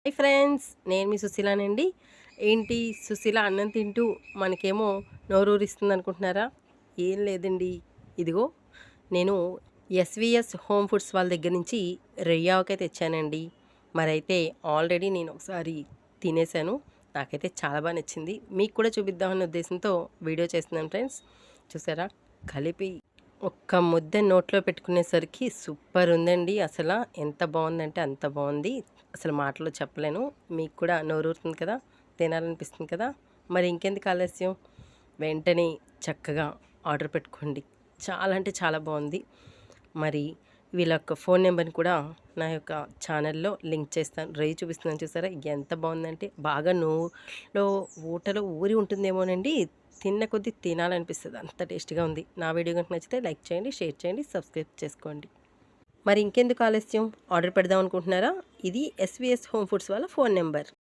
Hi friends, నేను మీ సుశీలానండి. ఏంటి సుశీల అన్నం తింటూ మనకేమో నోరూరిస్తుంది అనుకుంటున్నారా? ఏం లేదండి. ఇదిగో నేను ఎస్విఎస్ హోమ్ ఫుడ్స్ వాళ్ళ దగ్గర నుంచి రొయ్యావకాయ తెచ్చానండి. మరైతే ఆల్రెడీ నేను ఒకసారి తినేసాను. నాకైతే చాలా బాగా నచ్చింది. మీకు కూడా చూపిద్దామనే ఉద్దేశంతో వీడియో చేస్తున్నాను ఫ్రెండ్స్. చూసారా, కలిపి ఒక్క ముద్ద నోట్లో పెట్టుకునేసరికి సూపర్ ఉందండి. అసలు ఎంత బాగుందంటే అంత బాగుంది. అసలు మాటలో చెప్పలేను. మీకు కూడా నోరూరుతుంది కదా, తినాలనిపిస్తుంది కదా. మరి ఇంకెందుకు ఆలస్యం, వెంటనే చక్కగా ఆర్డర్ పెట్టుకోండి. చాలా అంటే చాలా బాగుంది. మరి వీళ్ళ యొక్క ఫోన్ నెంబర్ని కూడా నా యొక్క ఛానల్లో లింక్ చేస్తాను. రొయ్య చూపిస్తున్నాను చూసారా, ఎంత బాగుందంటే బాగా నోలో ఊటలో ఊరి ఉంటుందేమోనండి. తిన్న కొద్దీ తినాలనిపిస్తుంది, అంత టేస్టీగా ఉంది. నా వీడియో కనుక నచ్చితే లైక్ చేయండి, షేర్ చేయండి, సబ్స్క్రైబ్ చేసుకోండి. మరి ఇంకెందుకు ఆలస్యం, ఆర్డర్ పెడదాం అనుకుంటున్నారా? ఇది ఎస్విఎస్ హోమ్ ఫుడ్స్ వాళ్ళ ఫోన్ నెంబర్.